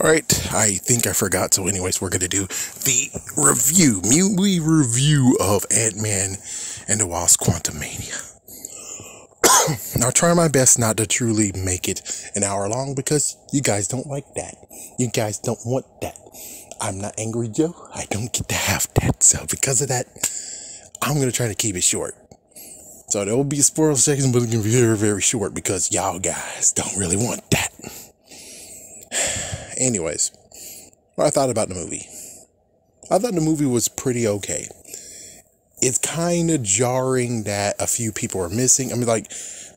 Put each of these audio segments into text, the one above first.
Alright, I think I forgot. So anyways, we're going to do the movie review of Antman and the Wasp Quantumania. Now, I try my best not to truly make it an hour long because you guys don't like that. You guys don't want that. I'm not Angry Joe. I don't get to have that. So because of that, I'm going to try to keep it short. So there will be a spoiler section, but it's going to be very, very short because y'all guys don't really want that. Anyways, what I thought about the movie. I thought the movie was pretty okay. It's kind of jarring that a few people are missing. I mean, like,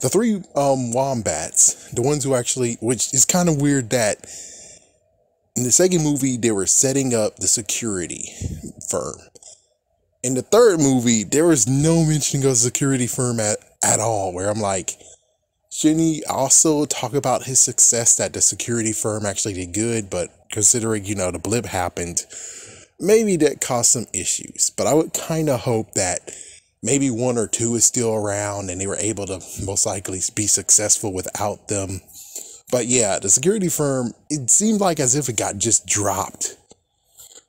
the three wombats, the ones who actually, which is kind of weird that in the second movie, they were setting up the security firm. In the third movie, there was no mention of a security firm at all, where I'm like, shouldn't he also talk about his success that the security firm actually did good, but considering, you know, the blip happened, maybe that caused some issues. But I would kind of hope that maybe one or two is still around and they were able to most likely be successful without them. But yeah, the security firm, it seemed like as if it got just dropped.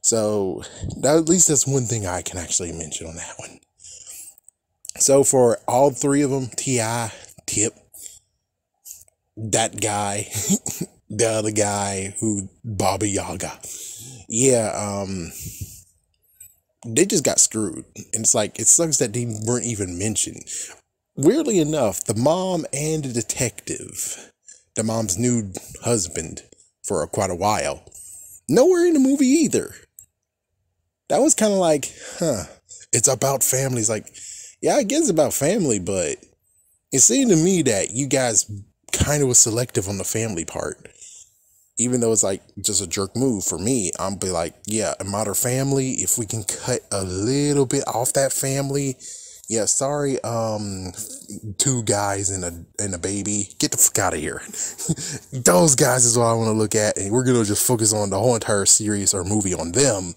So at least that's one thing I can actually mention on that one. So for all three of them, T.I., Tip, that guy, the other guy who, Baba Yaga. Yeah, they just got screwed. And it's like, it sucks that they weren't even mentioned. Weirdly enough, the mom and the detective, the mom's new husband for quite a while, nowhere in the movie either. That was kind of like, it's about family. It's like, yeah, I guess it's about family, but it seemed to me that you guys kind of was selective on the family part. Even though it's like just a jerk move for me, I'm be like, yeah, a modern family, if we can cut a little bit off that family, yeah, sorry, two guys and a baby, get the fuck out of here. Those guys is what I want to look at, and we're gonna just focus on the whole entire series or movie on them.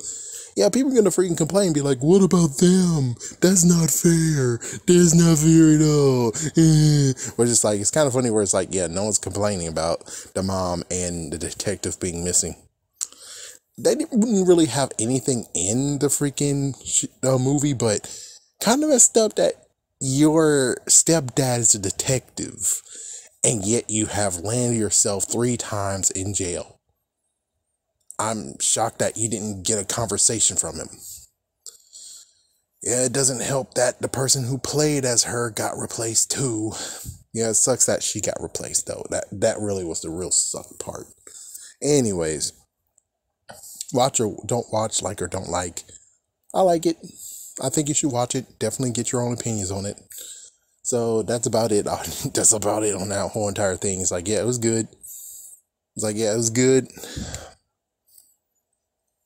Yeah, people are gonna freaking complain, be like, what about them? That's not fair. That's not fair at all. We're just like, it's kind of funny where it's like, yeah, no one's complaining about the mom and the detective being missing. They didn't really have anything in the freaking movie, but kind of messed up that your stepdad is a detective, and yet you have landed yourself 3 times in jail. I'm shocked that you didn't get a conversation from him. Yeah, it doesn't help that the person who played as her got replaced too. Yeah, it sucks that she got replaced though. That really was the real suck part. Anyways, watch or don't watch, like or don't like. I like it. I think you should watch it. Definitely get your own opinions on it. So that's about it. That's about it on that whole entire thing. It's like, yeah, it was good. It's like, yeah, it was good.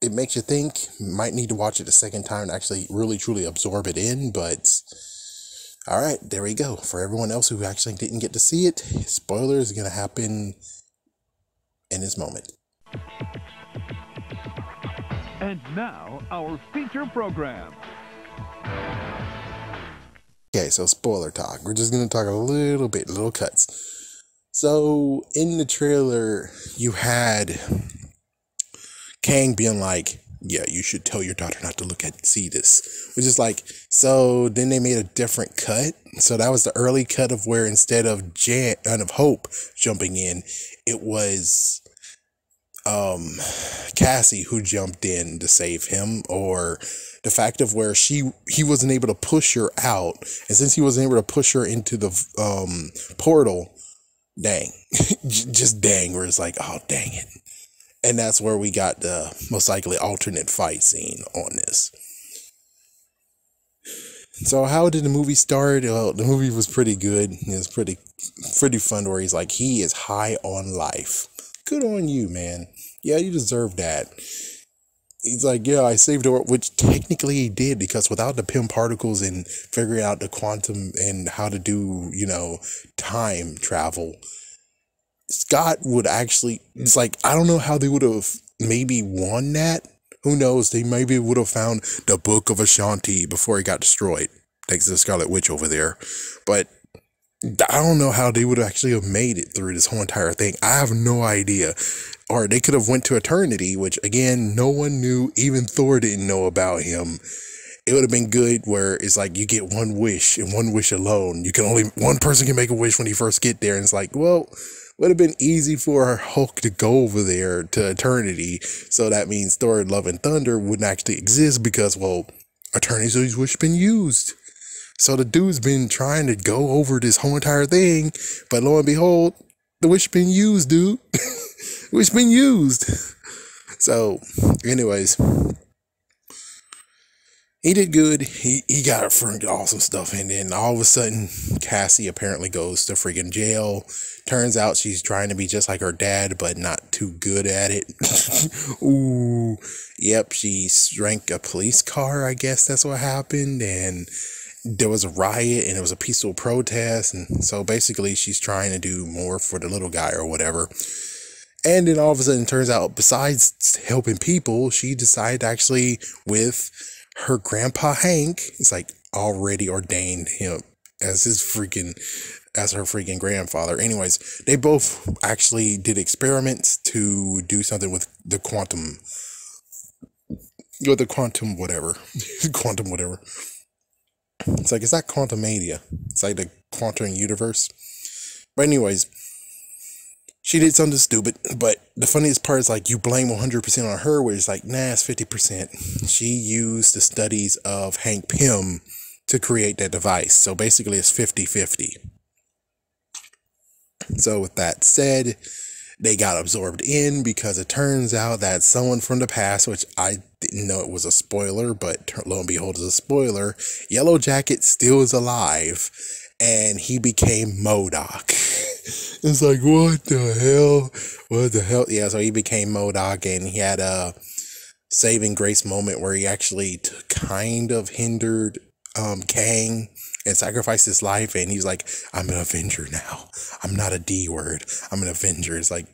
It makes you think. Might need to watch it a second time to actually really truly absorb it in, but all right, there we go. For everyone else who actually didn't get to see it, spoilers are going to happen in this moment. And now, our feature program. Okay, so spoiler talk. We're just going to talk a little bit, little cuts. So in the trailer, you had Kang being like, yeah, you should tell your daughter not to see this. Which is like, so then they made a different cut. So that was the early cut of where instead of Hope jumping in, it was Cassie who jumped in to save him, or the fact of where he wasn't able to push her out, and since he wasn't able to push her into the portal, dang, just dang, where it's like, oh dang it. And that's where we got the most likely alternate fight scene on this. So how did the movie start? Well, the movie was pretty good. It was pretty fun where he's like, he is high on life. Good on you, man. Yeah, you deserve that. He's like, yeah, I saved the world, which technically he did, because without the PIM particles and figuring out the quantum and how to do, you know, time travel, Scott would actually, it's like, I don't know how they would have maybe won that. Who knows? They maybe would have found the Book of Ashanti before he got destroyed. Thanks to the Scarlet Witch over there. But I don't know how they would actually have made it through this whole entire thing. I have no idea. Or they could have went to eternity, which again, no one knew. Even Thor didn't know about him. It would have been good where it's like you get one wish and one wish alone. You can only, one person can make a wish when you first get there. And it's like, well, would have been easy for Hulk to go over there to eternity. So that means Thor, Love and Thunder wouldn't actually exist because, well, eternity's wish been used. So the dude's been trying to go over this whole entire thing, but lo and behold, the wish been used, dude. Wish been used. So, anyways, he did good. He got freaking awesome stuff, and then all of a sudden, Cassie apparently goes to freaking jail. Turns out she's trying to be just like her dad, but not too good at it. Ooh, yep, she drank a police car. I guess that's what happened, and there was a riot and it was a peaceful protest, and so basically she's trying to do more for the little guy or whatever. And then all of a sudden it turns out, besides helping people, she decided actually with her grandpa Hank, it's like already ordained him as her freaking grandfather. Anyways, they both actually did experiments to do something with the quantum whatever. Quantum whatever. It's like, it's not Quantumania. It's like the quantum universe. But anyways, she did something stupid. But the funniest part is like you blame 100% on her, where it's like, nah, it's 50%. She used the studies of Hank Pym to create that device. So basically it's 50-50. So with that said, they got absorbed in because it turns out that someone from the past, which I didn't know it was a spoiler, but lo and behold, it's a spoiler. Yellow Jacket still is alive, and he became MODOK. It's like, what the hell? What the hell? Yeah, so he became MODOK, and he had a saving grace moment where he actually kind of hindered Kang and sacrificed his life, and he's like, I'm an Avenger now. I'm not a D word. I'm an Avenger. It's like,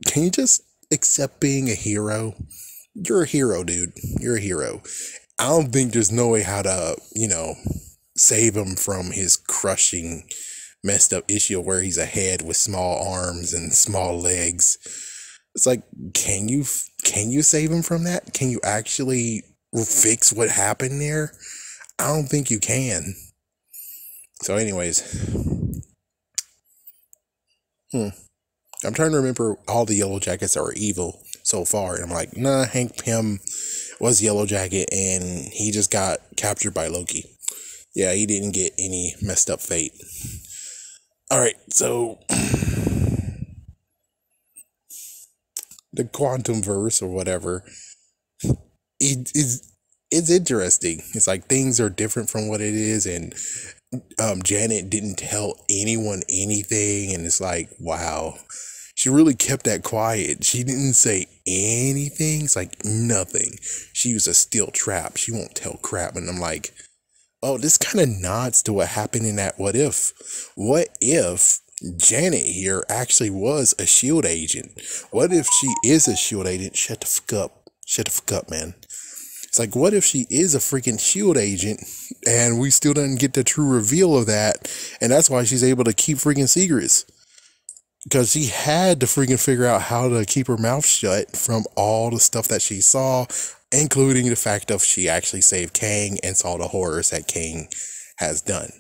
can you just accept being a hero? You're a hero, dude. You're a hero. I don't think there's no way how to, save him from his crushing, messed up issue where he's a head with small arms and small legs. It's like, can you save him from that? Can you actually fix what happened there? I don't think you can. So anyways, I'm trying to remember all the Yellow Jackets that were evil so far, and I'm like, nah, Hank Pym was Yellow Jacket, and he just got captured by Loki. Yeah, he didn't get any messed up fate. Alright, so the quantum verse or whatever, it's interesting. It's like things are different from what it is, and Janet didn't tell anyone anything, and it's like, wow, she really kept that quiet. She didn't say anything. It's like nothing. She was a steel trap. She won't tell crap. And I'm like, oh, this kind of nods to what happened in that What If. What if Janet here actually was a SHIELD agent? What if she is a SHIELD agent? Shut the fuck up. Shut the fuck up, man. It's like, what if she is a freaking SHIELD agent and we still didn't get the true reveal of that, and that's why she's able to keep freaking secrets? Because she had to freaking figure out how to keep her mouth shut from all the stuff that she saw, including the fact of she actually saved Kang and saw the horrors that Kang has done.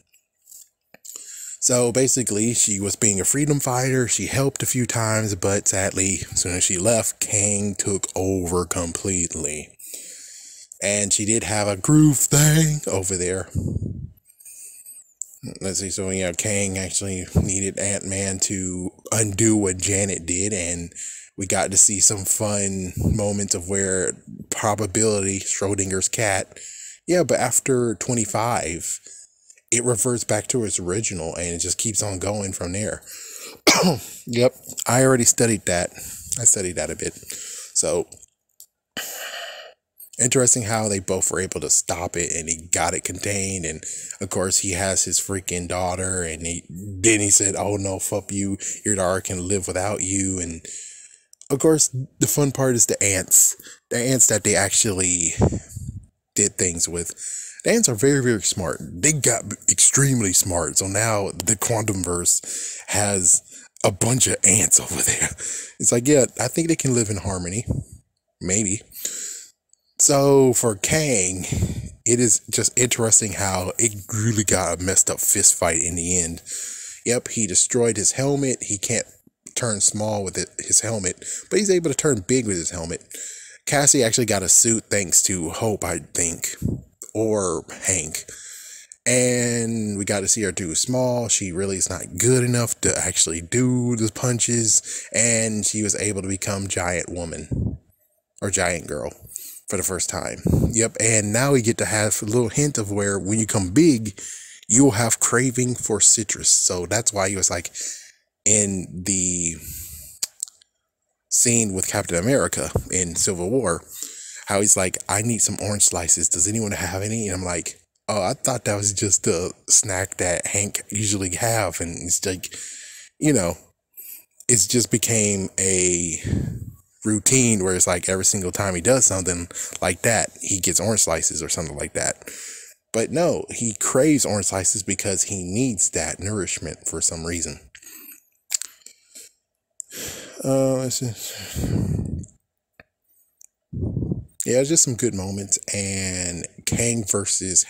So basically, she was being a freedom fighter. She helped a few times, but sadly, as soon as she left, Kang took over completely. And she did have a groove thing over there. Let's see, so yeah, Kang actually needed Antman to undo what Janet did, and we got to see some fun moments of where probability, Schrodinger's cat, yeah, but after 25, it reverts back to its original, and it just keeps on going from there. Yep, I already studied that. I studied that a bit. So interesting how they both were able to stop it, and he got it contained. And of course, he has his freaking daughter, and he said, oh no, fuck you, your daughter can live without you. And of course, the fun part is the ants that they actually did things with. The ants are very, very smart. They got extremely smart. So now the Quantumverse has a bunch of ants over there. It's like, yeah, I think they can live in harmony. Maybe. So for Kang, it is just interesting how it really got a messed up fist fight in the end. Yep, he destroyed his helmet. He can't turn small with his helmet, but he's able to turn big with his helmet. Cassie actually got a suit thanks to Hope, I think, or Hank. And we got to see her do small. She really is not good enough to actually do the punches. And she was able to become Giant Woman or Giant Girl for the first time. Yep. And now we get to have a little hint of where when you come big, you'll have craving for citrus. So that's why he was like in the scene with Captain America in Civil War, how he's like, I need some orange slices. Does anyone have any? And I'm like, oh, I thought that was just a snack that Hank usually have. And it's like, you know, it's just became a routine where it's like every single time he does something like that, he gets orange slices or something like that. But no, he craves orange slices because he needs that nourishment for some reason. Yeah, just some good moments. And Kang versus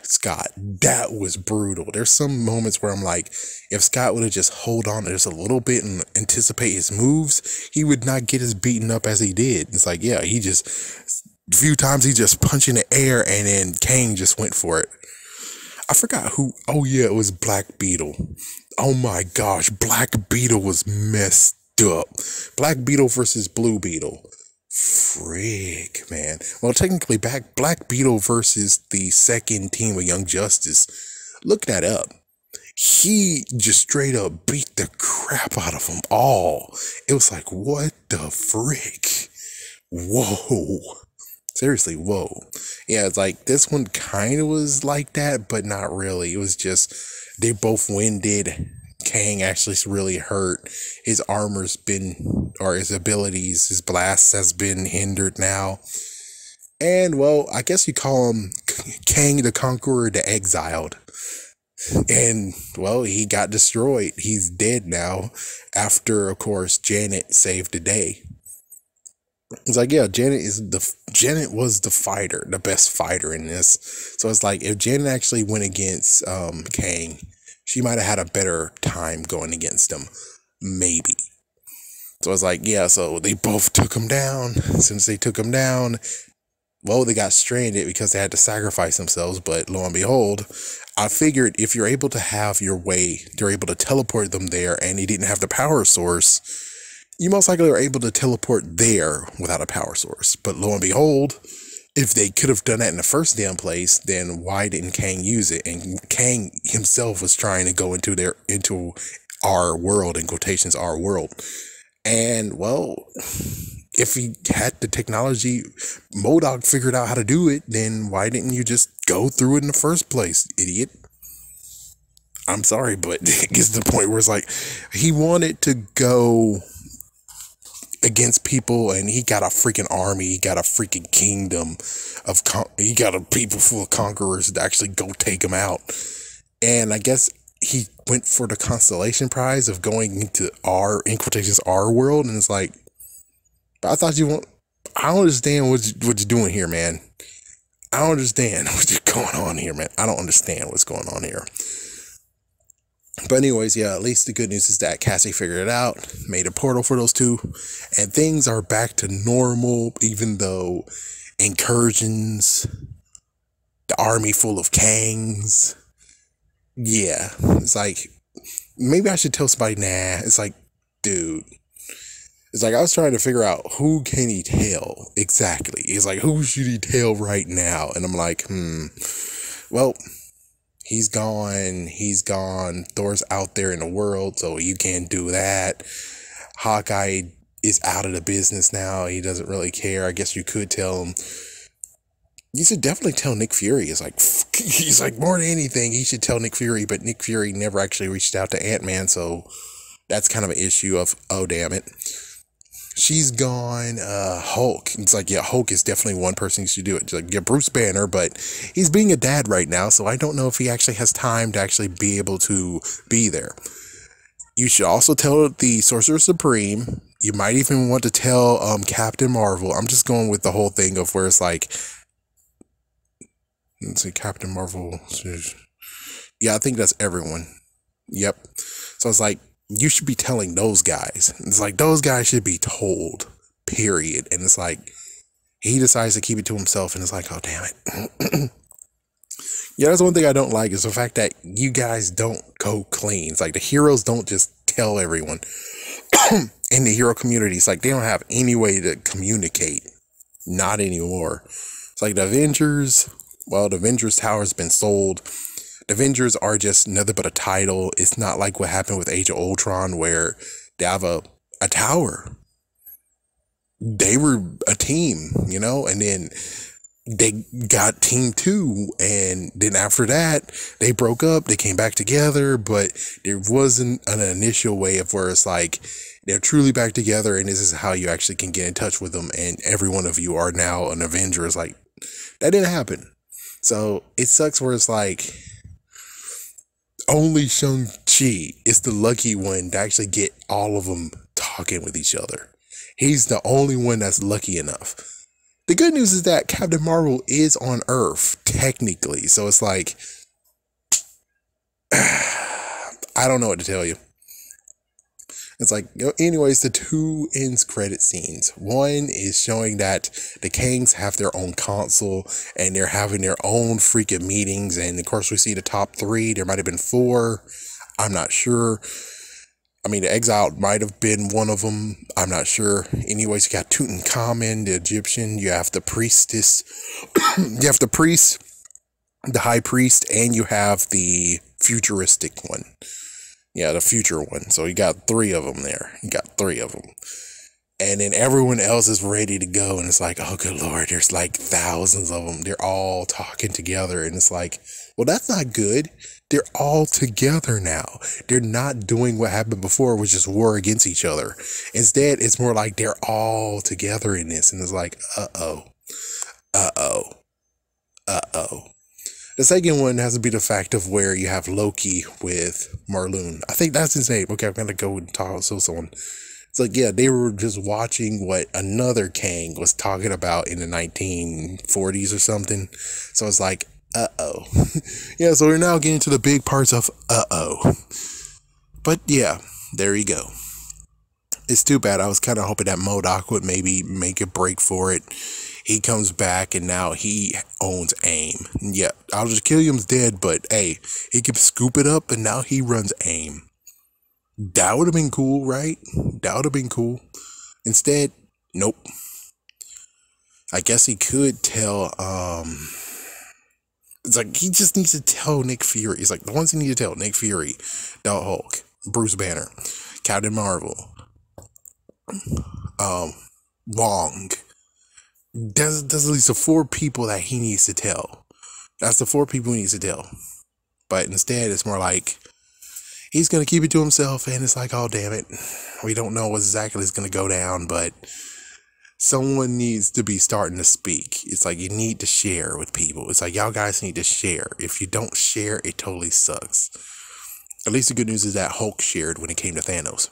Scott. That was brutal. There's some moments where I'm like, if Scott would have just hold on just a little bit and anticipate his moves, he would not get as beaten up as he did. It's like, yeah, a few times he just punched in the air and then Kang just went for it. I forgot who. Oh yeah, it was Black Beetle. Oh my gosh, Black Beetle was messed up. Black Beetle versus Blue Beetle. Frick, man. Well, technically, Black Beetle versus the second team of Young Justice. Look that up. He just straight up beat the crap out of them all. It was like, what the frick? Whoa. Seriously, whoa. Yeah, it's like this one kind of was like that, but not really. It was just they both winded. Kang actually really hurt. His armor's been, or his abilities, his blasts has been hindered now. And well, I guess you call him Kang the Conqueror, the Exiled. And well, he got destroyed. He's dead now after, of course, Janet saved the day. It's like, yeah, Janet was the fighter, the best fighter in this. So it's like, if Janet actually went against Kang, she might have had a better time going against him. Maybe. So it's like, yeah, so they both took him down. Since they took him down, well, they got stranded because they had to sacrifice themselves. But lo and behold, I figured if you're able to have your way, they're able to teleport them there, and he didn't have the power source, you most likely are able to teleport there without a power source. But lo and behold, if they could have done that in the first damn place, then why didn't Kang use it? And Kang himself was trying to go into our world, in quotations, our world. And well, if he had the technology, MODOK figured out how to do it, then why didn't you just go through it in the first place, idiot? I'm sorry, but it gets to the point where it's like, he wanted to go against people, and he got a freaking army, he got a freaking kingdom of he got a people full of conquerors to actually go take him out. And I guess he went for the constellation prize of going into our, in quotations, our world. And it's like, but I thought I don't understand what you're doing here, man. I don't understand what's going on here, man. I don't understand what's going on here. But anyways, yeah, at least the good news is that Cassie figured it out, made a portal for those two, and things are back to normal, even though incursions, the army full of Kangs. Yeah, it's like, maybe I should tell somebody, nah. It's like, dude. It's like, I was trying to figure out who can he tell exactly. It's like, who should he tell right now? And I'm like, well, he's gone. Thor's out there in the world, so you can't do that. Hawkeye is out of the business now. He doesn't really care. I guess you could tell him. You should definitely tell Nick Fury. It's like, he's like, more than anything, he should tell Nick Fury, but Nick Fury never actually reached out to Antman, so that's kind of an issue of, oh, damn it. She's gone. Hulk. It's like, yeah, Hulk is definitely one person who should do it. It's like, yeah, Bruce Banner, but he's being a dad right now, so I don't know if he actually has time to actually be able to be there. You should also tell the Sorcerer Supreme. You might even want to tell Captain Marvel. I'm just going with the whole thing of where it's like, let's see, Captain Marvel. Yeah, I think that's everyone. Yep. So it's like, you should be telling those guys. It's like, those guys should be told, period. And it's like, he decides to keep it to himself, and it's like, oh, damn it. Yeah, that's one thing I don't like, is the fact that you guys don't go clean. It's like, the heroes don't just tell everyone in the hero community. It's like, they don't have any way to communicate. Not anymore. It's like the Avengers, well, the Avengers Tower's been sold. The Avengers are just nothing but a title. It's not like what happened with Age of Ultron, where they have a tower. They were a team, you know, and then they got team 2, and then after that, they broke up, they came back together, but there wasn't an initial way of where it's like, they're truly back together, and this is how you actually can get in touch with them, and every one of you are now an Avenger. It's like, that didn't happen. So it sucks where it's like, only Shang-Chi is the lucky one to actually get all of them talking with each other. He's the only one that's lucky enough. The good news is that Captain Marvel is on Earth, technically. So it's like, I don't know what to tell you. It's like, anyways, the 2 ends credit scenes. One is showing that the Kangs have their own console, and they're having their own freaking meetings. And of course, we see the top 3. There might have been 4. I'm not sure. I mean, the Exiled might have been one of them. I'm not sure. Anyways, you got Tutankhamun, the Egyptian. You have the priestess. You have the priest, the high priest, and you have the futuristic one. Yeah, the future one. So you got 3 of them there. You got 3 of them. And then everyone else is ready to go. And it's like, oh, good Lord, there's like thousands of them. They're all talking together. And it's like, well, that's not good. They're all together now. They're not doing what happened before, which is war against each other. Instead, it's more like they're all together in this. And it's like, uh-oh. Uh-oh. Uh-oh. The second one has to be the fact of where you have Loki with Marloon. I think that's his name. Okay, I'm going to go and talk to someone. It's like, yeah, they were just watching what another Kang was talking about in the 1940s or something. So it's like, uh-oh. Yeah, so we're now getting to the big parts of uh-oh. But yeah, there you go. It's too bad. I was kind of hoping that MODOK would maybe make a break for it. He comes back, and now he owns AIM. Yeah, Aldrich Killiam's dead, but hey, he can scoop it up, and now he runs AIM. That would have been cool, right? That would have been cool. Instead, nope. I guess he could tell, it's like, he just needs to tell Nick Fury. It's like, the ones he need to tell: Nick Fury, the Hulk, Bruce Banner, Captain Marvel, Wong. There's at least the 4 people that he needs to tell. That's the 4 people he needs to tell. But instead, it's more like, he's going to keep it to himself, and it's like, oh, damn it. We don't know what exactly is going to go down, but someone needs to be starting to speak. It's like, you need to share with people. It's like, y'all guys need to share. If you don't share, it totally sucks. At least the good news is that Hulk shared when it came to Thanos.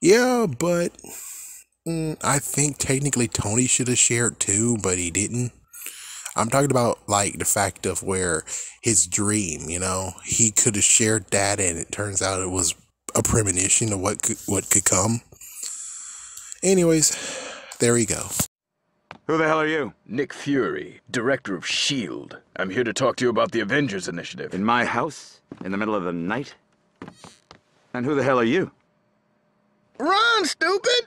Yeah, but I think technically Tony should have shared too, but he didn't. I'm talking about like the fact of where his dream, you know, he could have shared that, and it turns out it was a premonition of what could come. Anyways, there you go. Who the hell are you? Nick Fury, director of S.H.I.E.L.D. I'm here to talk to you about the Avengers Initiative. In my house? In the middle of the night? And who the hell are you? Run, stupid!